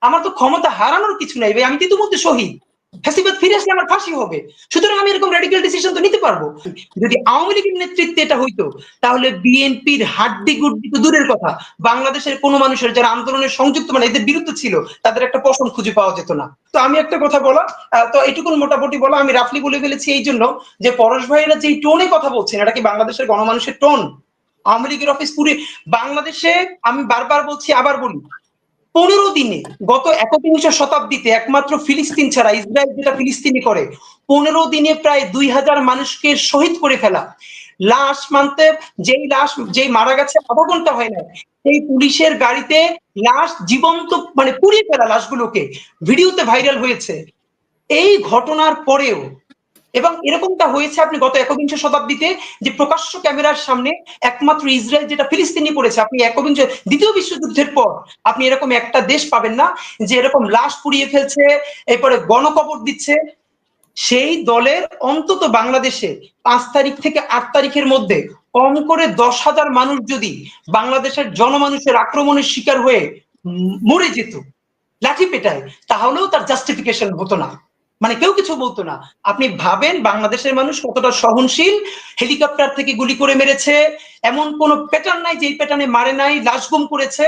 আমার তো ক্ষমতা হারানোর কিছু নাই ভাই, আমি তো ইতিমধ্যে শহীদ। ফ্যাসিবাদ ফিরে আসলে আমার ফাঁসি হবে, সুতরাং আমি এরকম রেডিক্যাল ডিসিশন তো নিতে পারবো। যদি আওয়ামী লীগের নেতৃত্বে এটা হইতো, তাহলে বিএনপির হাড্ডি গুড্ডি তো দূরের কথা, বাংলাদেশের কোনো মানুষের যারা আন্দোলনের সংযুক্ত মানে এদের বিরুদ্ধে ছিল, তাদের একটা পশম খুঁজে পাওয়া যেত না। তো আমি একটা কথা বলা, তো এটুকুন মোটামুটি বলা, আমি রাফলি বলে ফেলেছি এই জন্য যে পরশ ভাইয়েরা যে টোনে কথা বলছেন, এটা কি বাংলাদেশের গণমানুষের টোন? আওয়ামী লীগের অফিস পুরে বাংলাদেশে, আমি বারবার বলছি আবার বলি, 15 দিনে, গত 21 শতাব্দীতে একমাত্র ফিলিস্তিন ছাড়া, ইসরায়েল যেটা ফিলিস্তিনি করে, 15 দিনে প্রায় 2000 মানুষকে শহীদ করে ফেলা, লাশ মানতে, যেই মারা গেছে আধা ঘন্টা হয় না, সেই পুলিশের গাড়িতে লাশ জীবন্ত মানে পুড়িয়ে ফেলা লাশগুলোকে, ভিডিওতে ভাইরাল হয়েছে। এই ঘটনার পরেও, এবং এরকমটা হয়েছে আপনি গত 21 শতাব্দীতে, যে প্রকাশ্য ক্যামেরার সামনে একমাত্র ইসরায়েল যেটা ফিলিস্তিনি করেছে, আপনি দ্বিতীয় বিশ্বযুদ্ধের পর আপনি এরকম একটা দেশ পাবেন না যে এরকম লাশ পুড়িয়ে ফেলছে, এরপরে গণকবর দিচ্ছে। সেই দলের অন্তত বাংলাদেশে 5 তারিখ থেকে 8 তারিখের মধ্যে কম করে 10,000 মানুষ যদি বাংলাদেশের জনমানুষের আক্রমণের শিকার হয়ে মরে যেত লাঠি পেটায়, তাহলেও তার জাস্টিফিকেশন হতো না, মানে কেউ কিছু বলতো না। আপনি ভাবেন বাংলাদেশের মানুষ কতটা সহনশীল, হেলিকপ্টার থেকে গুলি করে মেরেছে, এমন কোন প্যাটার্ন নাই যে প্যাটার্নে মারে নাই, লাশ গুম করেছে।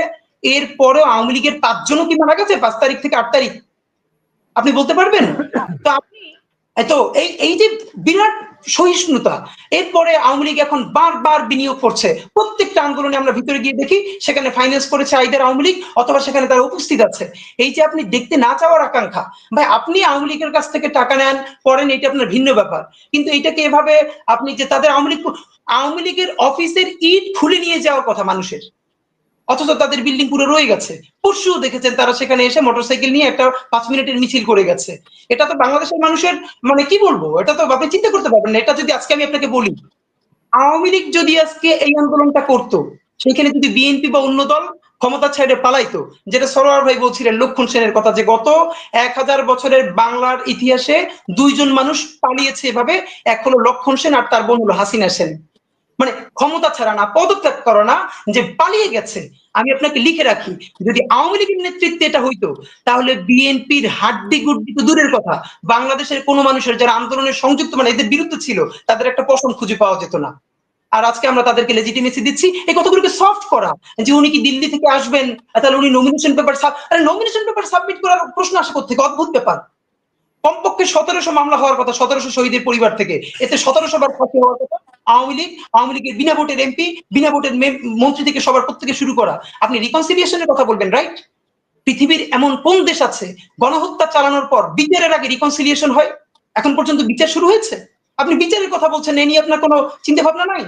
এরপরেও আওয়ামী লীগের 5 জনও কি মারা গেছে 5 তারিখ থেকে 8 তারিখ? আপনি বলতে পারবেন? তো আপনি তো এই যে বিরাট সহিষ্ণুতা, এরপরে আওয়ামী লীগ এখন বারবার বিনিয়োগ করছে, প্রত্যেকটা আন্দোলনে আমরা ভিতরে গিয়ে দেখি সেখানে ফাইন্যান্স করেছে আইদার আওয়ামী লীগ, অথবা সেখানে তারা উপস্থিত আছে। এই যে আপনি দেখতে না চাওয়ার আকাঙ্ক্ষা, ভাই আপনি আওয়ামী লীগের কাছ থেকে টাকা নেন করেন, এটা আপনার ভিন্ন ব্যাপার, কিন্তু এটাকে এভাবে আপনি যে তাদের আওয়ামী লীগের অফিসের ইট খুলে নিয়ে যাওয়ার কথা মানুষের, অথচ তাদের বিল্ডিং পুরো রয়ে গেছে। পরশু দেখেছেন তারা সেখানে এসে মোটরসাইকেল নিয়ে একটা 5 মিনিটের মিছিল করে গেছে। এটা তো বাংলাদেশের মানুষের, মানে কি বলবো, এটা তো আপনি চিন্তা করতে পারবেন না। এটা যদি আজকে আমি আপনাকে বলি, আওয়ামী লীগ যদি আজকে এই আন্দোলনটা করতো, সেখানে যদি বিএনপি বা অন্য দল ক্ষমতা ছেড়ে পালাইতো, যেটা সরোয়ার ভাই বলছিলেন লক্ষণ সেনের কথা, যে গত 1000 বছরের বাংলার ইতিহাসে 2জন মানুষ পালিয়েছে এভাবে, এক হলো লক্ষণ সেন আর তার বোন হলো হাসিনা সেন। মানে ক্ষমতা ছাড়া না, পদত্যাগ করো না, যে পালিয়ে গেছে। আমি আপনাকে লিখে রাখি, যদি আওয়ামী লীগের নেতৃত্বে এটা হইতো, তাহলে বিএনপির হাড্ডি গুড্ডি তো দূরের কথা, বাংলাদেশের কোনো মানুষের যারা আন্দোলনের সংযুক্ত মানে এদের বিরুদ্ধে ছিল, তাদের একটা পশম খুঁজে পাওয়া যেত না। আর আজকে আমরা তাদেরকে লেজিটিমেসি দিচ্ছি এই কথাগুলোকে সফট করা, যে উনি কি দিল্লি থেকে আসবেন, তাহলে উনি নমিনেশন পেপার সাবমিট করার প্রশ্ন আসে কোথেকে? অদ্ভুত ব্যাপার। কমপক্ষে 1700 মামলা হওয়ার কথা, 1700 শহীদের পরিবার থেকে, এতে 1700 বার ফাঁসি হওয়ার কথা। আওয়ামী লীগের বিনা ভোটের এমপি, বিনা ভোটের মন্ত্রী থেকে সবার প্রত্যেকে শুরু করা। আপনি রিকনসিলিয়েশনের কথা বলবেন, রাইট? পৃথিবীর এমন কোন দেশ আছে গণহত্যা চালানোর পর বিচারের আগে রিকনসিলিয়েশন হয়? এখন পর্যন্ত বিচার শুরু হয়েছে? আপনি বিচারের কথা বলছেন, এ নিয়ে আপনার কোনো চিন্তা ভাবনা নাই?